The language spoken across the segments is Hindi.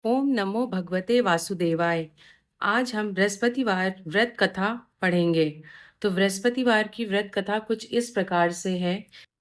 ओम नमो भगवते वासुदेवाय। आज हम बृहस्पतिवार व्रत कथा पढ़ेंगे। तो बृहस्पतिवार की व्रत कथा कुछ इस प्रकार से है।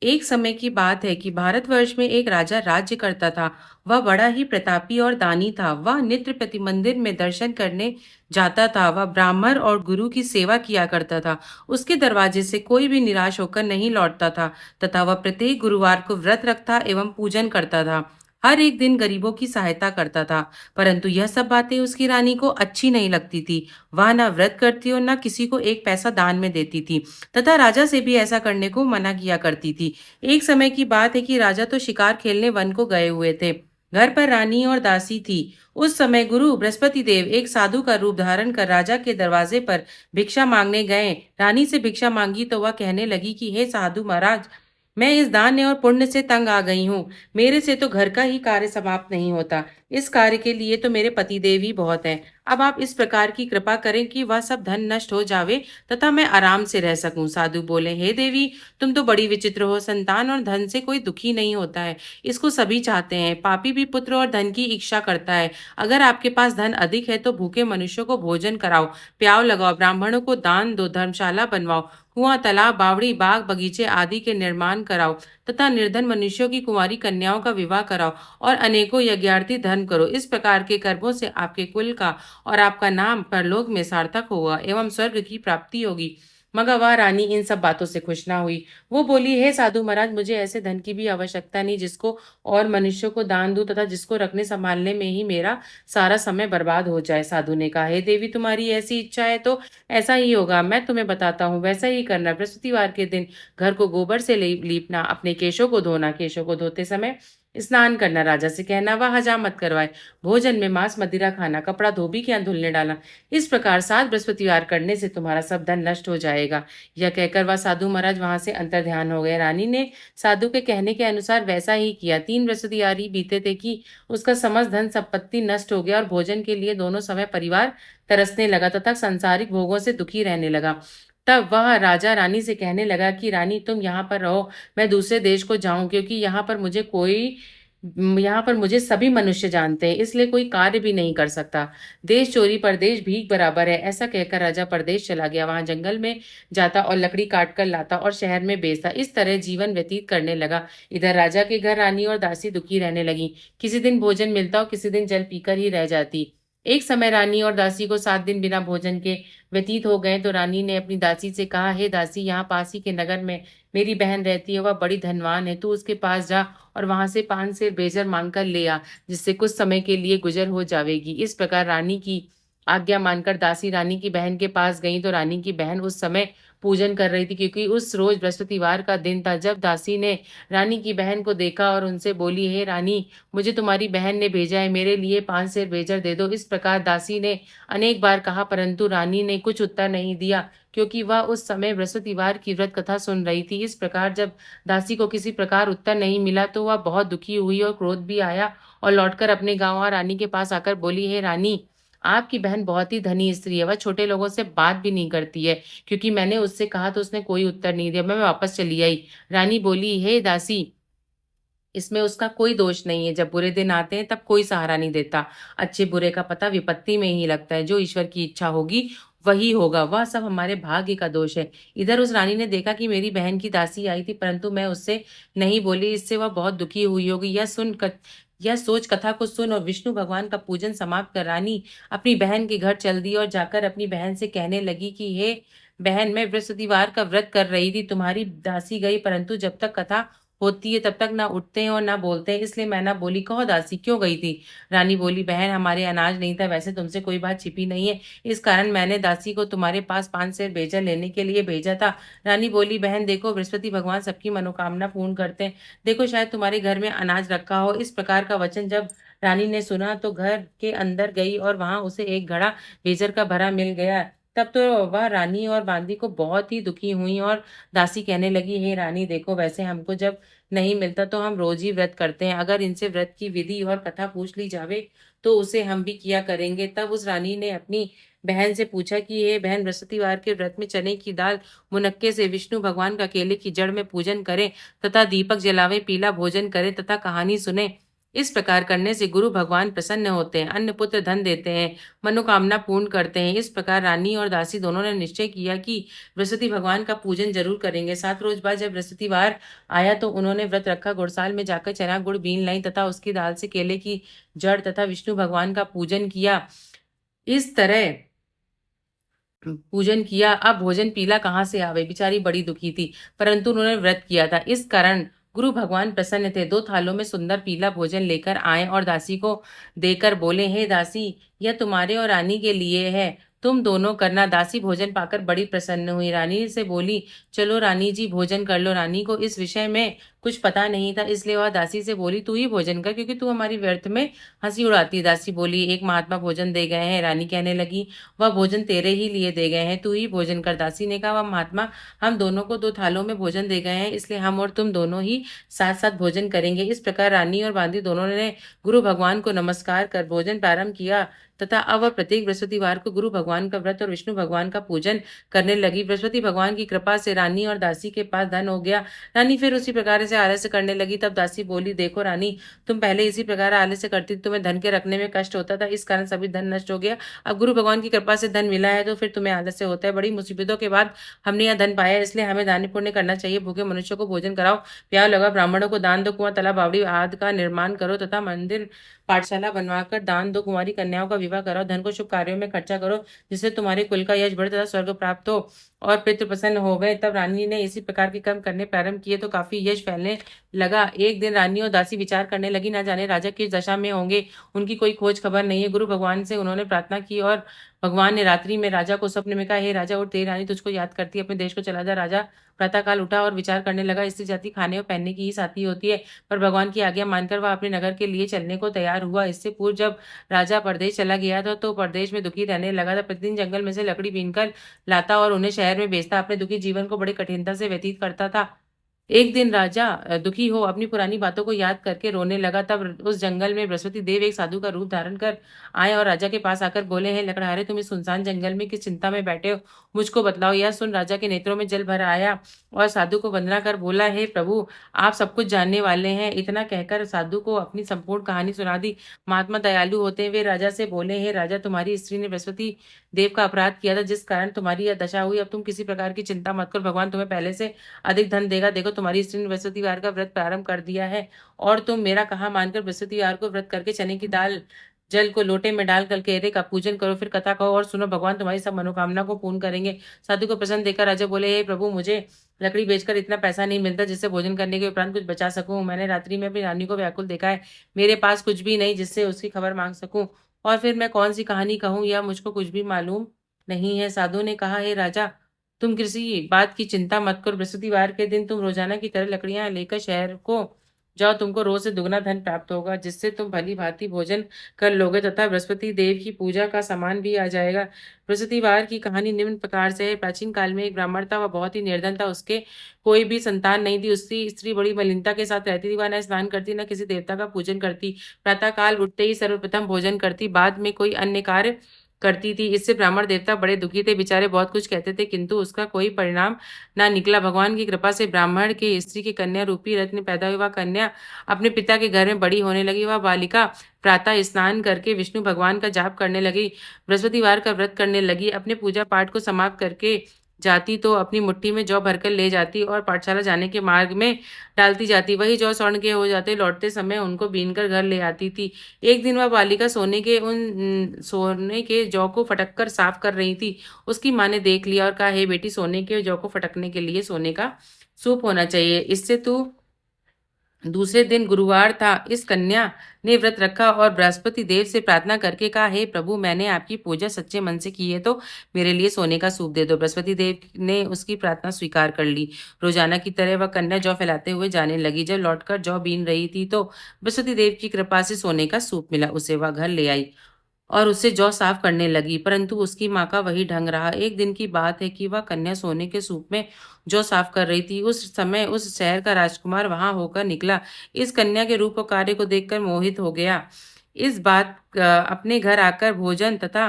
एक समय की बात है कि भारतवर्ष में एक राजा राज्य करता था। वह बड़ा ही प्रतापी और दानी था। वह नित्य प्रति मंदिर में दर्शन करने जाता था। वह ब्राह्मण और गुरु की सेवा किया करता था। उसके दरवाजे से कोई भी निराश होकर नहीं लौटता था तथा वह प्रत्येक गुरुवार को व्रत रखता एवं पूजन करता था। हर एक दिन गरीबों की सहायता करता था। परंतु यह सब बातें उसकी रानी को अच्छी नहीं लगती थी। वह न व्रत करती और न किसी को एक पैसा दान में देती थी तथा राजा से भी ऐसा करने को मना किया करती थी। एक समय की बात है कि राजा तो शिकार खेलने वन को गए हुए थे। घर पर रानी और दासी थी। उस समय गुरु बृहस्पति देव एक साधु का रूप धारण कर राजा के दरवाजे पर भिक्षा मांगने गए। रानी से भिक्षा मांगी तो वह कहने लगी कि हे साधु महाराज, मैं इस दान और पुण्य से तंग आ गई हूँ। मेरे से तो घर का ही कार्य समाप्त नहीं होता। इस कार्य के लिए तो मेरे पतिदेव ही बहुत हैं। अब आप इस प्रकार की कृपा करें कि वह सब धन नष्ट हो जावे तथा मैं आराम से रह सकूं। साधु बोले, हे देवी, तुम तो बड़ी विचित्र हो। संतान और धन से कोई दुखी नहीं होता है, इसको सभी चाहते हैं। पापी भी पुत्र और धन की इच्छा करता है। अगर आपके पास धन अधिक है तो भूखे मनुष्यों को भोजन कराओ, प्याव लगाओ, ब्राह्मणों को दान दो, धर्मशाला बनवाओ, कुआं, तालाब, बावड़ी, बाग बगीचे आदि के निर्माण कराओ तथा निर्धन मनुष्यों की कुंवारी कन्याओं का विवाह कराओ और अनेकों यज्ञार्थी धर्म करो। इस प्रकार के कर्मों से आपके कुल का और आपका नाम परलोक में सार्थक होगा एवं स्वर्ग की प्राप्ति होगी। मगर वह रानी इन सब बातों से खुश ना हुई। वो बोली, हे साधु महाराज, मुझे ऐसे धन की भी आवश्यकता नहीं जिसको और मनुष्यों को दान दूं तथा जिसको रखने संभालने में ही मेरा सारा समय बर्बाद हो जाए। साधु ने कहा, हे देवी, तुम्हारी ऐसी इच्छा है तो ऐसा ही होगा। मैं तुम्हें बताता हूँ, वैसा ही करना। बृहस्पतिवार के दिन घर को गोबर से लीपना, अपने केशों को धोना, केशों को धोते समय स्नान करना, राजा से कहना वह हजामत करवाए, भोजन में मांस मदिरा खाना, कपड़ा धोबी के यहाँ धुलने डालना। इस प्रकार 7 बृहस्पतिवार करने से तुम्हारा सब धन नष्ट हो जाएगा। यह कहकर वह साधु महाराज वहां से अंतर ध्यान हो गए। रानी ने साधु के कहने के अनुसार वैसा ही किया। 3 बृहस्पतिवार ही बीते थे कि उसका समस्त धन संपत्ति नष्ट हो गया और भोजन के लिए दोनों समय परिवार तरसने लगा तथा सांसारिक भोगों से दुखी रहने लगा। तब वह राजा रानी से कहने लगा कि रानी, तुम यहाँ पर रहो, मैं दूसरे देश को जाऊं, क्योंकि यहाँ पर मुझे सभी मनुष्य जानते हैं, इसलिए कोई कार्य भी नहीं कर सकता। देश चोरी परदेश भीख बराबर है। ऐसा कहकर राजा परदेश चला गया। वहां जंगल में जाता और लकड़ी काट कर लाता और शहर में बेचता। इस तरह जीवन व्यतीत करने लगा। इधर राजा के घर रानी और दासी दुखी रहने लगी। किसी दिन भोजन मिलता और किसी दिन जल पीकर ही रह जाती। एक समय रानी और दासी को 7 दिन बिना भोजन के व्यतीत हो गए तो रानी ने अपनी दासी से कहा, हे दासी, यहाँ पास ही के नगर में मेरी बहन रहती है। वह बड़ी धनवान है। तू उसके पास जा और वहां से 5 सेर बेजर मांग कर ले आ, जिससे कुछ समय के लिए गुजर हो जाएगी। इस प्रकार रानी की आज्ञा मानकर दासी रानी की बहन के पास गई तो रानी की बहन उस समय पूजन कर रही थी, क्योंकि उस रोज बृहस्पतिवार का दिन था। जब दासी ने रानी की बहन को देखा और उनसे बोली, हे रानी, मुझे तुम्हारी बहन ने भेजा है, मेरे लिए 5 सेर बेजर दे दो। इस प्रकार दासी ने अनेक बार कहा, परंतु रानी ने कुछ उत्तर नहीं दिया, क्योंकि वह उस समय बृहस्पतिवार की व्रत कथा सुन रही थी। इस प्रकार जब दासी को किसी प्रकार उत्तर नहीं मिला तो वह बहुत दुखी हुई और क्रोध भी आया और लौटकर अपने गांव और रानी के पास आकर बोली, हे रानी, आपकी बहन बहुत ही धनी स्त्री है। वह छोटे लोगों से बात भी नहीं करती है, क्योंकि मैंने उससे कहा तो उसने कोई उत्तर नहीं दिया। मैं वापस चली आई। रानी बोली, हे दासी, इसमें उसका कोई दोष नहीं है। जब बुरे दिन आते हैं तब कोई सहारा नहीं देता। अच्छे बुरे का पता विपत्ति में ही लगता है। जो ईश्वर की इच्छा होगी वही होगा। वह सब हमारे भाग्य का दोष है। इधर उस रानी ने देखा कि मेरी बहन की दासी आई थी, परंतु मैं उससे नहीं बोली। इससे वह बहुत दुखी हुई होगी। यह सोच कथा को सुन और विष्णु भगवान का पूजन समाप्त कर रानी अपनी बहन के घर चल दी और जाकर अपनी बहन से कहने लगी कि हे बहन, मैं बृहस्पतिवार का व्रत कर रही थी। तुम्हारी दासी गई, परंतु जब तक कथा होती है तब तक ना उठते हैं और ना बोलते हैं, इसलिए मैं ना बोली। कहो दासी, क्यों गई थी? रानी बोली, बहन, हमारे अनाज नहीं था। वैसे तुमसे कोई बात छिपी नहीं है, इस कारण मैंने दासी को तुम्हारे पास 5 सेर बेजर लेने के लिए भेजा था। रानी बोली, बहन देखो, बृहस्पति भगवान सबकी मनोकामना पूर्ण करते हैं। देखो, शायद तुम्हारे घर में अनाज रखा हो। इस प्रकार का वचन जब रानी ने सुना तो घर के अंदर गई और वहां उसे एक घड़ा बेजर का भरा मिल गया। तब तो वह रानी और बांदी को बहुत ही दुखी हुई और दासी कहने लगी, हे रानी, देखो, वैसे हमको जब नहीं मिलता तो हम रोज ही व्रत करते हैं। अगर इनसे व्रत की विधि और कथा पूछ ली जावे तो उसे हम भी किया करेंगे। तब उस रानी ने अपनी बहन से पूछा कि ये बहन, बृहस्पतिवार के व्रत में चने की दाल मुनक्के से विष्णु भगवान का केले की जड़ में पूजन करें तथा दीपक जलावे, पीला भोजन करें तथा कहानी सुने इस प्रकार करने से गुरु भगवान प्रसन्न होते हैं, अन्न पुत्र धन देते हैं, मनोकामना पूर्ण करते हैं। इस प्रकार रानी और दासी दोनों ने निश्चय किया कि बृहस्पति भगवान का पूजन जरूर करेंगे। 7 रोज बाद जब बृहस्पतिवार आया तो उन्होंने व्रत रखा, गुड़साल में जाकर चना गुड़ बीन लाई तथा उसकी दाल से केले की जड़ तथा विष्णु भगवान का पूजन किया। इस तरह पूजन किया। अब भोजन पीला कहाँ से आवे, बेचारी बड़ी दुखी थी, परंतु उन्होंने व्रत किया था, इस कारण गुरु भगवान प्रसन्न थे। 2 थालों में सुंदर पीला भोजन लेकर आए और दासी को देकर बोले, हे दासी, यह तुम्हारे और रानी के लिए है, तुम दोनों करना। दासी भोजन पाकर बड़ी प्रसन्न हुई, रानी से बोली, चलो रानी जी भोजन कर लो। रानी को इस विषय में कुछ पता नहीं था, इसलिए वह दासी से बोली, तू ही भोजन कर, क्योंकि तू हमारी व्यर्थ में हंसी उड़ाती। दासी बोली, एक महात्मा भोजन दे गए हैं। रानी कहने लगी, वह भोजन तेरे ही लिए दे गए हैं, तू ही भोजन कर। दासी ने कहा, वह महात्मा हम दोनों को 2 थालों में भोजन दे गए हैं, इसलिए हम और तुम दोनों ही साथ साथ भोजन करेंगे। इस प्रकार रानी और बांदी दोनों ने गुरु भगवान को नमस्कार कर भोजन प्रारंभ किया तथा अब वह प्रत्येक बृहस्पतिवार को गुरु भगवान का व्रत और विष्णु भगवान का पूजन करने लगी। बृहस्पति भगवान की कृपा से रानी और दासी के पास धन हो गया। रानी फिर उसी प्रकार से आलस्य करने लगी। तब दासी बोली, देखो रानी, तुम पहले इसी प्रकार आलस्य करती, तुम्हें धन के रखने में कष्ट होता था, इस कारण सभी धन नष्ट हो गया। अब गुरु भगवान की कृपा से धन मिला है तो फिर तुम्हें आलस्य होता है। बड़ी मुसीबतों के बाद हमने यह धन पाया, इसलिए हमें दान पुण्य करना चाहिए। भूखे मनुष्यों को भोजन कराओ, प्याव लगाओ, ब्राह्मणों को दान दो, कुआं तालाब बावड़ी आदि का निर्माण करो तथा मंदिर पाठशाला बनवाकर दान दो, कुंवारी कन्याओं का विवाह कराओ, धन को शुभ कार्यों में खर्चा करो, जिससे तुम्हारे कुल का यश बढ़े तथा स्वर्ग प्राप्त हो और पितृ प्रसन्न हो गए। तब रानी ने इसी प्रकार के कर्म करने प्रारंभ किए तो काफी यश फैलने लगा। एक दिन रानी और दासी विचार करने लगी, ना जाने राजा किस दशा में होंगे, उनकी कोई खोज खबर नहीं है। गुरु भगवान से उन्होंने प्रार्थना की और भगवान ने रात्रि में राजा को स्वप्न में कहा, हे राजा, उठ, तेरी रानी तुझको याद करती है, अपने देश को चला जा। राजा प्रातःकाल उठा और विचार करने लगा, स्त्री जाति खाने और पहनने की ही साथी होती है, पर भगवान की आज्ञा मानकर वह अपने नगर के लिए चलने को तैयार हुआ। इससे पूर्व जब राजा परदेश चला गया था तो परदेश में दुखी रहने लगा था। प्रतिदिन जंगल में से लकड़ी बीनकर लाता और उन्हें शहर में बेचता, अपने दुखी जीवन को बड़ी कठिनता से व्यतीत करता था। एक दिन राजा दुखी हो अपनी पुरानी बातों को याद करके रोने लगा। तब उस जंगल में बृहस्पति देव एक साधु का रूप धारण कर आए और राजा के पास आकर बोले, हैं लकड़हारे, तुम इस सुनसान जंगल में किस चिंता में बैठे हो, मुझको बतलाओ। यह सुन राजा के नेत्रों में जल भर आया और साधु को वंदना कर बोला, हे प्रभु, आप सब कुछ जानने वाले हैं। इतना कहकर साधु को अपनी संपूर्ण कहानी सुना दी। महात्मा दयालु होते हैं, वे राजा से बोले, हे राजा, तुम्हारी स्त्री ने बृहस्पति देव का अपराध किया था, जिस कारण तुम्हारी यह दशा हुई। अब तुम किसी प्रकार की चिंता मत करो, भगवान तुम्हें पहले से अधिक धन देगा। देखो, तुम्हारी स्त्री ने बृहस्पतिवार का व्रत प्रारंभ कर दिया है और तुम मेरा कहा मानकर बृहस्पतिवार को व्रत करके चने की दाल जल को लोटे में डालकर केरे का पूजन करो, फिर कथा कहो और सुनो, भगवान तुम्हारी सब मनोकामना को पूर्ण करेंगे। साधु को प्रसन्न देखकर राजा बोले, हे प्रभु, मुझे लकड़ी बेचकर इतना पैसा नहीं मिलता जिससे भोजन करने के उपरांत कुछ बचा सकूं। मैंने रात्रि में अपनी रानी को व्याकुल देखा है, मेरे पास कुछ भी नहीं जिससे उसकी खबर मांग सकूं, और फिर मैं कौन सी कहानी कहूं, यह मुझको कुछ भी मालूम नहीं है। साधु ने कहा, हे राजा, तुम किसी बात की चिंता मत करो, बृहस्पतिवार के दिन तुम रोजाना की तरह लकड़ियां लेकर शहर को जाओ, तुमको रोज से दुगना धन प्राप्त होगा, जिससे तुम भली भांति भोजन कर लोगे तथा बृहस्पति देव की पूजा का सामान भी आ जाएगा। बृहस्पतिवार की कहानी निम्न प्रकार से है। प्राचीन काल में एक ब्राह्मण था, वह बहुत ही निर्धन था, उसके कोई भी संतान नहीं थी। उसकी स्त्री बड़ी मलिनता के साथ रहती थी, वह न स्नान करती न किसी देवता का पूजन करती, प्रातः काल उठते ही सर्वप्रथम भोजन करती, बाद में कोई अन्य कार्य करती थी। इससे ब्राह्मण देवता बड़े दुखी थे, बेचारे बहुत कुछ कहते थे किंतु उसका कोई परिणाम ना निकला। भगवान की कृपा से ब्राह्मण के स्त्री की कन्या रूपी रत्न पैदा हुई। वह कन्या अपने पिता के घर में बड़ी होने लगी। वह बालिका प्रातः स्नान करके विष्णु भगवान का जाप करने लगी, बृहस्पतिवार का व्रत करने लगी, अपने पूजा पाठ को समाप्त करके जाती तो अपनी मुट्ठी में जौ भरकर ले जाती और पाठशाला जाने के मार्ग में डालती जाती। वही जौ स्वर्ण के हो जाते, लौटते समय उनको बीनकर घर ले आती थी। एक दिन वह बालिका सोने के जौ को फटक कर साफ कर रही थी। उसकी माँ ने देख लिया और कहा, हे बेटी, सोने के जौ को फटकने के लिए सोने का सूप होना चाहिए, इससे तू दूसरे दिन गुरुवार था, इस कन्या ने व्रत रखा और बृहस्पति देव से प्रार्थना करके कहा, हे प्रभु, मैंने आपकी पूजा सच्चे मन से की है तो मेरे लिए सोने का सूप दे दो। बृहस्पति देव ने उसकी प्रार्थना स्वीकार कर ली। रोजाना की तरह वह कन्या जौ फैलाते हुए जाने लगी। जब लौटकर जौ बीन रही थी तो बृहस्पति देव की कृपा से सोने का सूप मिला। उसे वह घर ले आई और उससे जौ साफ करने लगी, परंतु उसकी माँ का वही ढंग रहा। एक दिन की बात है कि वह कन्या सोने के सूप में जौ साफ कर रही थी। उस समय उस शहर का राजकुमार वहां होकर निकला। इस कन्या के रूप और कार्य को देखकर मोहित हो गया। इस बात अपने घर आकर भोजन तथा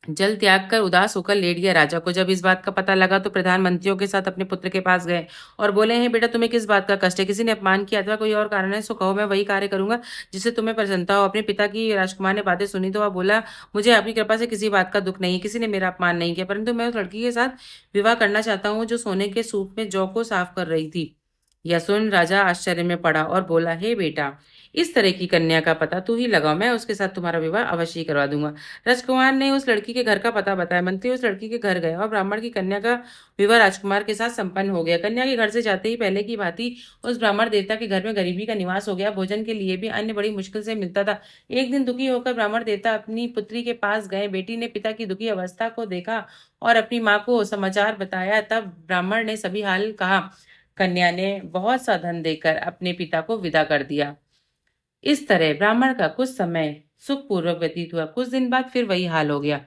जल त्याग कर उदास होकर लेट गया। राजा को जब इस बात का पता लगा तो प्रधानमंत्रियों के साथ अपने पुत्र के पास गए और बोले, हैं बेटा, तुम्हें किस बात का कष्ट है? किसी ने अपमान किया अथवा कोई और कारण है सो कहो, मैं वही कार्य करूंगा जिससे तुम्हें प्रसन्नता हो। अपने पिता की राजकुमार ने बातें सुनी तो वह बोला, मुझे आपकी कृपा से किसी बात का दुख नहीं, किसी ने मेरा अपमान नहीं किया, परंतु मैं उस लड़की के साथ विवाह करना चाहता हूँ जो सोने के सूप में जौ को साफ कर रही थी। यह सुन राजा आश्चर्य में पड़ा और बोला, हे बेटा, इस तरह की कन्या का पता तू ही लगाओ, मैं उसके साथ तुम्हारा विवाह अवश्य ही करवा दूंगा। राजकुमार ने उस लड़की के घर का पता बताया। मंत्री उस लड़की के घर गए और ब्राह्मण की कन्या का विवाह राजकुमार के साथ संपन्न हो गया। कन्या के घर से जाते ही पहले की भांति उस ब्राह्मण देवता के घर में गरीबी का निवास हो गया। भोजन के लिए भी अन्न बड़ी मुश्किल से मिलता था। एक दिन दुखी होकर ब्राह्मण देवता अपनी पुत्री के पास गए। बेटी ने पिता की दुखी अवस्था को देखा और अपनी माँ को समाचार बताया। तब ब्राह्मण ने सभी हाल कहा। कन्या ने बहुत सा धन देकर अपने पिता को विदा कर दिया। इस तरह ब्राह्मण का कुछ समय सुखपूर्वक व्यतीत हुआ। कुछ दिन बाद फिर वही हाल हो गया।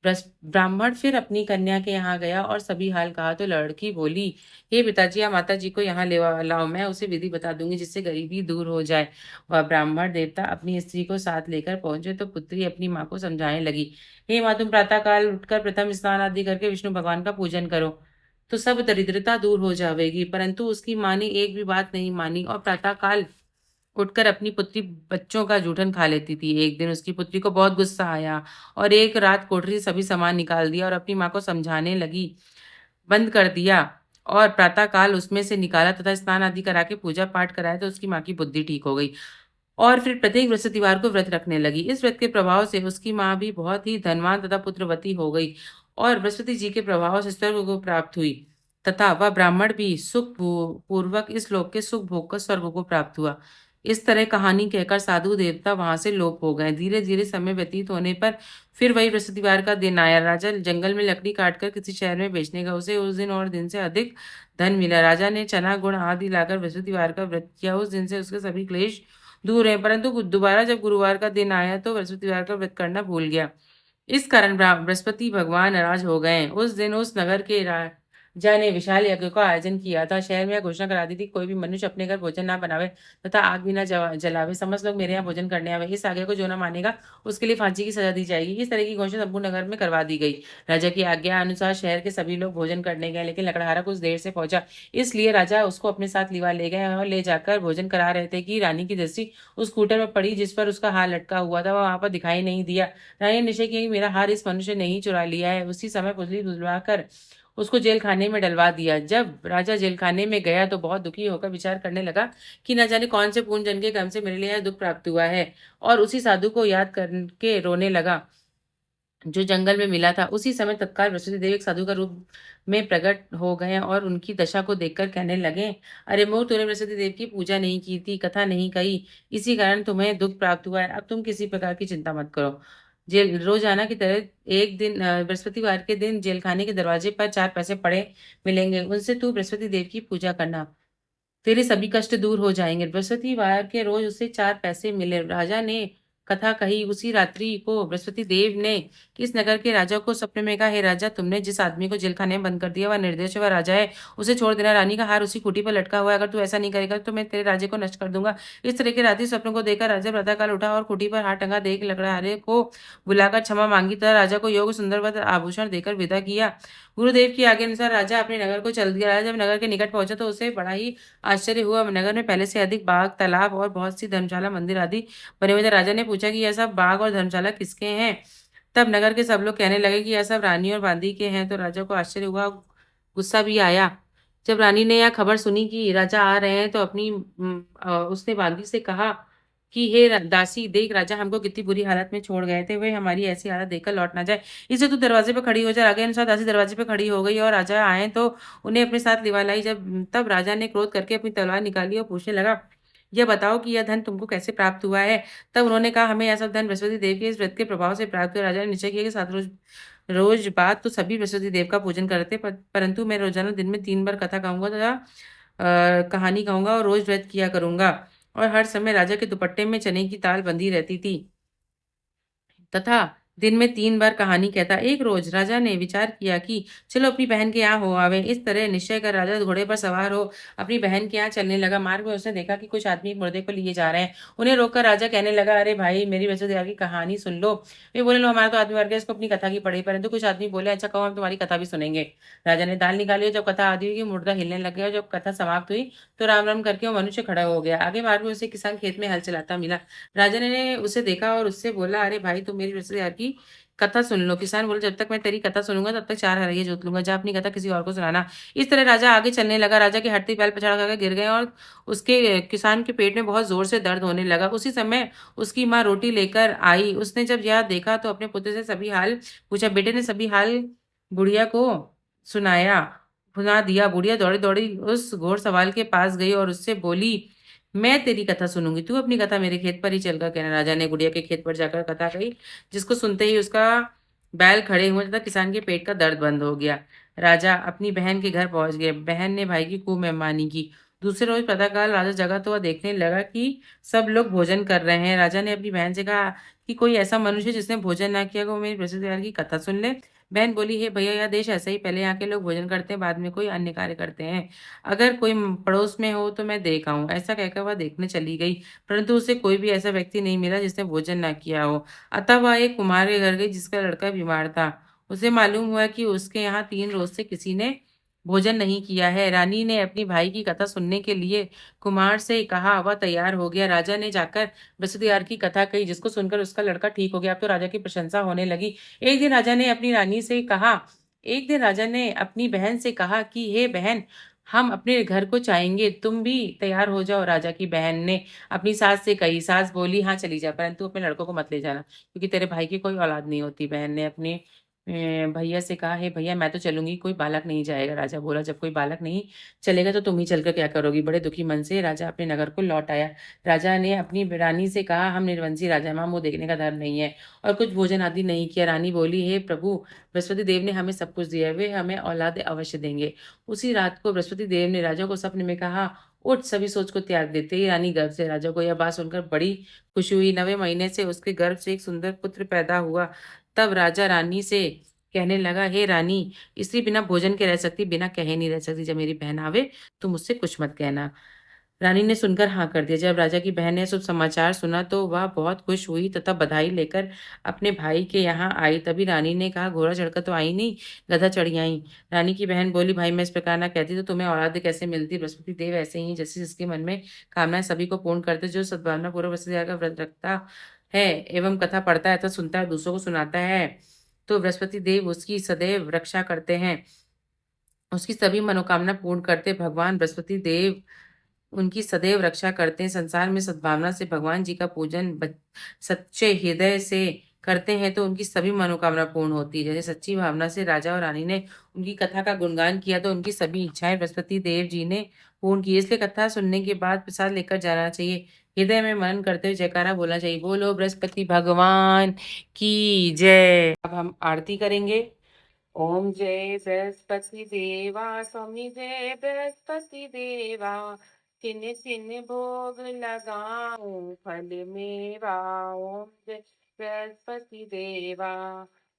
ब्राह्मण फिर अपनी कन्या के यहाँ गया और सभी हाल कहा तो लड़की बोली, हे पिताजी, या माता जी को यहाँ ले लाओ, मैं उसे विधि बता दूंगी जिससे गरीबी दूर हो जाए। वह ब्राह्मण देवता अपनी स्त्री को साथ लेकर पहुंचे तो पुत्री अपनी माँ को समझाने लगी, हे माँ, तुम प्रातःकाल उठकर प्रथम स्नान आदि करके विष्णु भगवान का पूजन करो तो सब दरिद्रता दूर हो जाएगी। परंतु उसकी माँ ने एक भी बात नहीं मानी और प्रातःकाल उठकर अपनी पुत्री बच्चों का जूठन खा लेती थी। एक दिन उसकी पुत्री को बहुत गुस्सा आया और एक रात कोठरी से सभी सामान निकाल दिया और अपनी माँ को समझाने लगी, बंद कर दिया और प्रातःकाल उसमें से निकाला तथा स्नान आदि करा के पूजा पाठ कराया तो उसकी माँ की बुद्धि ठीक हो गई और फिर प्रत्येक बृहस्पतिवार को व्रत रखने लगी। इस व्रत के प्रभाव से उसकी माँ भी बहुत ही धनवान तथा पुत्रवती हो गई और बृहस्पति जी के प्रभाव से स्वर्ग को प्राप्त हुई तथा वह ब्राह्मण भी सुख पूर्वक इस लोक के सुख भोग कर स्वर्ग को प्राप्त हुआ। इस तरह कहानी कहकर साधु देवता वहां से लोप हो गए। धीरे धीरे समय व्यतीत होने पर फिर वही बृहस्पतिवार का दिन आया। राजा जंगल में लकड़ी काटकर किसी शहर में बेचने का उसे उस दिन और दिन से अधिक धन मिला। राजा ने चना गुड़ आदि लाकर बृहस्पतिवार का व्रत किया। उस दिन से उसके सभी क्लेश दूर है, परंतु दोबारा जब गुरुवार का दिन आया तो बृहस्पतिवार का व्रत करना भूल गया। इस कारण बृहस्पति भगवान नाराज हो गए। उस दिन उस नगर के राजा ने विशाल यज्ञ का आयोजन किया था। शहर में यह घोषणा करा दी थी, कोई भी मनुष्य अपने घर भोजन ना बनावे तथा आग भी ना जलावे। समस्त लोग मेरे यहाँ भोजन करने आवे। इस आज्ञा को जो ना मानेगा उसके लिए फांसी की सजा दी जाएगी। इस तरह की घोषणा संपूर्ण नगर में करवा दी गई। राजा की आज्ञा अनुसार शहर के सभी लोग भोजन करने गए, लेकिन लकड़हारा कुछ देर से पहुंचा, इसलिए राजा उसको अपने साथ लिवा ले गए और ले जाकर भोजन करा रहे थे कि रानी की दृष्टि उस स्कूटर में पड़ी जिस पर उसका हार लटका हुआ था। वह वहां पर दिखाई नहीं दिया। रानी ने निश्चय किया कि मेरा हार इस मनुष्य ने ही चुरा लिया है। उसी समय पुतली बुलवा कर उसको जेल खाने में डलवा दिया। जब राजा जेल खाने में गया तो बहुत दुखी होकर विचार करने लगा कि न जाने कौन से पूर्ण जन के कर्म से मेरे लिए यह दुख प्राप्त हुआ है, और उसी साधु को याद करके रोने लगा जो जंगल में मिला था। उसी समय तत्काल बृहस्पति देव एक साधु का रूप में प्रकट हो गए और उनकी दशा को देखकर कहने लगे, अरे मोर, तूने बृहस्पति देव की पूजा नहीं की थी, कथा नहीं कही, इसी कारण तुम्हें दुख प्राप्त हुआ है। अब तुम किसी प्रकार की चिंता मत करो। जेल रोजाना की तरह एक दिन बृहस्पतिवार के दिन जेलखाने के दरवाजे पर 4 पैसे पड़े मिलेंगे, उनसे तू बृहस्पति देव की पूजा करना, तेरे सभी कष्ट दूर हो जाएंगे। बृहस्पतिवार के रोज उसे 4 पैसे मिले। राजा ने कथा कही। उसी रात्रि को बृहस्पति देव ने इस नगर के राजा को सपने में कहा, हे राजा, तुमने जिस आदमी को जेलखाने में बंद कर दिया वह निर्दोष है, वह राजा है, उसे छोड़ देना। रानी का हार उसी खूंटी पर लटका हुआ है, अगर तू ऐसा नहीं करेगा तो मैं तेरे राज्य को नष्ट कर दूंगा। इस तरह के रात्रि स्वप्न को देखकर राजा प्रातःकाल उठा और खूंटी पर हार टंगा देख लकड़हारे को बुलाकर क्षमा मांगी तथा राजा को योग सुंदर वस्त्र आभूषण देकर विदा किया। गुरुदेव की आज्ञा अनुसार राजा अपने नगर को चल दिया। राजा जब नगर के निकट पहुंचा तो उसे बड़ा ही आश्चर्य हुआ। नगर में पहले से अधिक बाग, तालाब और बहुत सी धर्मशाला, मंदिर आदि बने हुए थे। राजा ने पूछा कि यह सब बाग और धर्मशाला किसके हैं? तब नगर के सब लोग कहने लगे कि यह सब रानी और बांदी के हैं। तो राजा को आश्चर्य हुआ, गुस्सा भी आया। जब रानी ने यह खबर सुनी कि राजा आ रहे हैं तो उसने बांदी से कहा कि हे दासी, देख राजा हमको कितनी बुरी हालत में छोड़ गए थे, वे हमारी ऐसी हालत देखकर लौट ना जाए, इससे तू दरवाजे पे खड़ी हो जा। आगे अनुसार दासी दरवाजे पे खड़ी हो गई और राजा आए तो उन्हें अपने साथ लिवा लाई। तब राजा ने क्रोध करके अपनी तलवार निकाली और पूछने लगा, यह बताओ कि यह धन तुमको कैसे प्राप्त हुआ है? तब उन्होंने कहा, हमें यह सब धन बृहस्पति देव के इस व्रत के प्रभाव से प्राप्त हुआ। राजा ने निश्चय किया कि 7 रोज रोज बाद तो सभी बृहस्पति देव का पूजन करते, परंतु मैं रोजाना दिन में 3 बार कथा कहूंगा तथा कहानी कहूंगा और रोज व्रत किया करूंगा। और हर समय राजा के दुपट्टे में चने की दाल बंधी रहती थी तथा दिन में 3 बार कहानी कहता। एक रोज राजा ने विचार किया कि चलो अपनी बहन के यहाँ हो आवे। इस तरह निश्चय कर राजा घोड़े पर सवार हो अपनी बहन के यहाँ चलने लगा। मार्ग में उसने देखा कि कुछ आदमी एक मुर्दे को लिए जा रहे हैं। उन्हें रोककर राजा कहने लगा, अरे भाई, मेरी वसुदेव की कहानी सुन लो। वे बोले, लो, हमारा तो आदमी मर गया, इसको अपनी कथा की पड़ी। परंतु कुछ आदमी बोले, अच्छा कहो, हम तुम्हारी कथा भी सुनेंगे। राजा ने दाल निकाली और जब कथा आदि हुई कि मुर्दा हिलने लग गया। जब कथा समाप्त हुई तो राम राम करके वो मनुष्य खड़ा हो गया। आगे मार्ग में उसे किसान खेत में हल चलाता मिला। राजा ने उसे देखा और उससे बोला, अरे भाई, तुम मेरी वसुदेव की कथा सुन लो। किसान बोले, जब तक मैं तेरी कथा सुनूंगा तब तक 4 हरैये जोत लूंगा। जा अपनी कथा किसी और को सुनाना। इस तरह राजा आगे चलने लगा। राजा के हटते पैर पछाड़ खाकर गिर गए और उसके किसान के पेट में बहुत जोर से दर्द होने लगा। उसी समय उसकी माँ रोटी लेकर आई। उसने जब यह देखा तो अपने पुत्र से सभी हाल पूछा। बेटे ने सभी हाल बुढ़िया को सुनाया सुना दिया। बुढ़िया दौड़ी दौड़ी उस घोड़ सवाल के पास गई और उससे बोली, मैं तेरी कथा सुनूंगी, तू अपनी कथा मेरे खेत पर ही चलकर कहना। राजा ने गुड़िया के खेत पर जाकर कथा कही, जिसको सुनते ही उसका बैल खड़े हुए तथा किसान के पेट का दर्द बंद हो गया। राजा अपनी बहन के घर पहुंच गए। बहन ने भाई की खूब मेहमानी की। दूसरे रोज प्रातःकाल राजा जगा तो वह देखने लगा कि सब लोग भोजन कर रहे हैं। राजा ने अपनी बहन से कहा कि कोई ऐसा मनुष्य जिसने भोजन ना किया, वो मेरी प्रसिद्ध की कथा सुन ले। बहन बोली, हे भैया, यह देश ऐसा ही, पहले यहाँ के लोग भोजन करते हैं, बाद में कोई अन्य कार्य करते हैं। अगर कोई पड़ोस में हो तो मैं देख आऊं। ऐसा कहकर वह देखने चली गई, परंतु उसे कोई भी ऐसा व्यक्ति नहीं मिला जिसने भोजन ना किया हो। अतः वह एक कुम्हार के घर गई जिसका लड़का बीमार था। उसे मालूम हुआ कि उसके यहाँ 3 रोज से किसी ने भोजन नहीं किया है। रानी ने अपनी भाई की कथा सुनने के लिए कुमार से कहा। वह तैयार हो गया। राजा ने जाकर बृहस्पतिवार की कथा कही, जिसको सुनकर उसका लड़का ठीक हो गया। अब तो राजा की प्रशंसा होने लगी। एक दिन राजा ने अपनी रानी से कहा एक दिन राजा ने अपनी बहन से कहा कि हे बहन, हम अपने घर को चाहेंगे, तुम भी तैयार हो जाओ। राजा की बहन ने अपनी सास से कही। सास बोली, हाँ चली जा, परंतु अपने लड़कों को मत ले जाना, क्योंकि तेरे भाई की कोई औलाद नहीं होती। बहन ने अपने भैया से कहा, हे भैया, मैं तो चलूंगी, कोई बालक नहीं जाएगा। राजा बोला, जब कोई बालक नहीं चलेगा तो तुम ही चलकर क्या करोगी। बड़े दुखी मन से राजा अपने नगर को लौट आया। राजा ने अपनी रानी से कहा, हम निर्वंशी राजा हैं, वो देखने का धर्म नहीं है और कुछ भोजन आदि नहीं किया। रानी बोली, हे प्रभु, बृहस्पति देव ने हमें सब कुछ दिया है, वे हमें औलाद अवश्य देंगे। उसी रात को बृहस्पति देव ने राजा को सपने में कहा, उठ, सभी सोच को त्याग देते ही रानी गर्भ से। राजा को यह बात सुनकर बड़ी खुशी हुई। 9वें महीने से उसके गर्भ से एक सुंदर पुत्र पैदा हुआ। तब राजा रानी से कहने लगा, हे रानी, स्त्री बिना भोजन के रह सकती, बिना कहे नहीं रह सकती। जब मेरी बहन आवे तो मुझसे कुछ मत कहना। रानी ने सुनकर हाँ कर दिया। जब राजा की बहन ने शुभ समाचार सुना तो वह बहुत खुश हुई तथा बधाई लेकर अपने भाई के यहाँ आई। तभी रानी ने कहा, घोड़ा चढ़कर तो आई नहीं, गधा चढ़ी आई। रानी की बहन बोली, भाई, मैं इस प्रकार ना कहती तो तुम्हें औलाद कैसे मिलती। बृहस्पति देव ऐसे ही, जैसे जिसके मन में कामनाएं सभी को पूर्ण करते, जो सद्भावना पूर्वक बृहस्पति का व्रत रखता है एवं कथा पढ़ता है तथा सुनता है, दूसरों को सुनाता है, तो बृहस्पति देव उसकी सदैव रक्षा करते हैं, उसकी सभी मनोकामना पूर्ण करते। भगवान बृहस्पति देव उनकी सदैव रक्षा करते हैं। संसार में सद्भावना से भगवान जी का पूजन सच्चे हृदय से करते हैं तो उनकी सभी मनोकामना पूर्ण होती है। जैसे सच्ची भावना से राजा और रानी ने उनकी कथा का गुणगान किया तो उनकी सभी इच्छाएं बृहस्पति देव जी ने पूर्ण की। इसलिए कथा सुनने के बाद प्रसाद लेकर जाना चाहिए। हृदय में मनन करते हुए जयकारा बोलना चाहिए, बोलो बृहस्पति भगवान की जय। अब हम आरती करेंगे। ओम जय बृहस्पति देवा, स्वामी जय बृहस्पति देवा, तिन तिन भोग लगाऊं फल मेवा। ओम जय बृहस्पति देवा,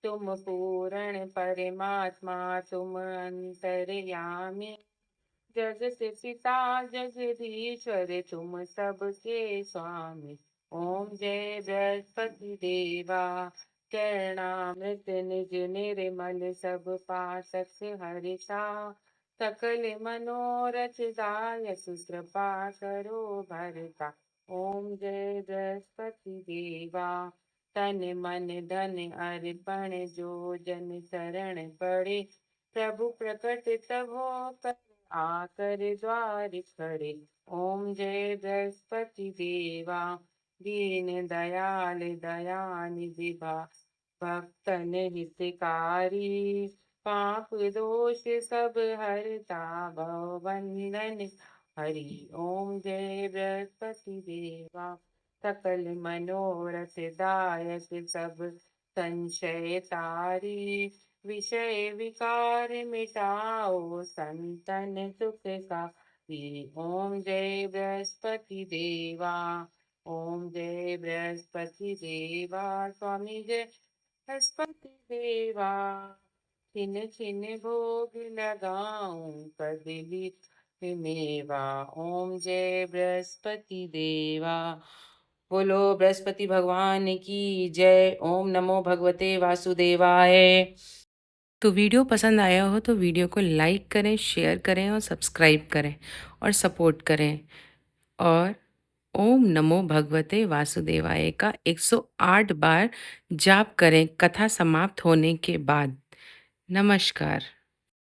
तुम पूर्ण परमात्मा, तुम अंतर्यामी, जगत पिता जगदीश्वर, तुम सबके स्वामी। ओम जय बृहस्पति देवा, चरणामृत निज निर्मल, सब पातक हरिता, सकल मनोरथ दायक, कृपा करो भरता। ओम जय बृहस्पति देवा, तन मन धन अर्पण, जो जन शरण पड़े, प्रभु प्रकट तब हो आकर द्वार खड़े। ओम जय बृहस्पति देवा, दीन दयाल दयानिधि, भक्तन हितकारी, पाप दोष सब हरता, भवबंधन हरि। ओम जय बृहस्पति देवा, सकल मनोरथ दायक, सब संशय तारी, विषय विकार मिटाओ, संतन सुख का। ओम जय बृहस्पति देवा, ओम जय बृहस्पति देवा, स्वामी जय बृहस्पति देवा छिन छिन भोग लगाऊं कदली मेवा। ओम जय बृहस्पति देवा। बोलो बृहस्पति भगवान की जय। ओम नमो भगवते वासुदेवाय। तो वीडियो पसंद आया हो तो वीडियो को लाइक करें, शेयर करें और सब्सक्राइब करें और सपोर्ट करें। और ओम नमो भगवते वासुदेवाय का 108 बार जाप करें कथा समाप्त होने के बाद। नमस्कार।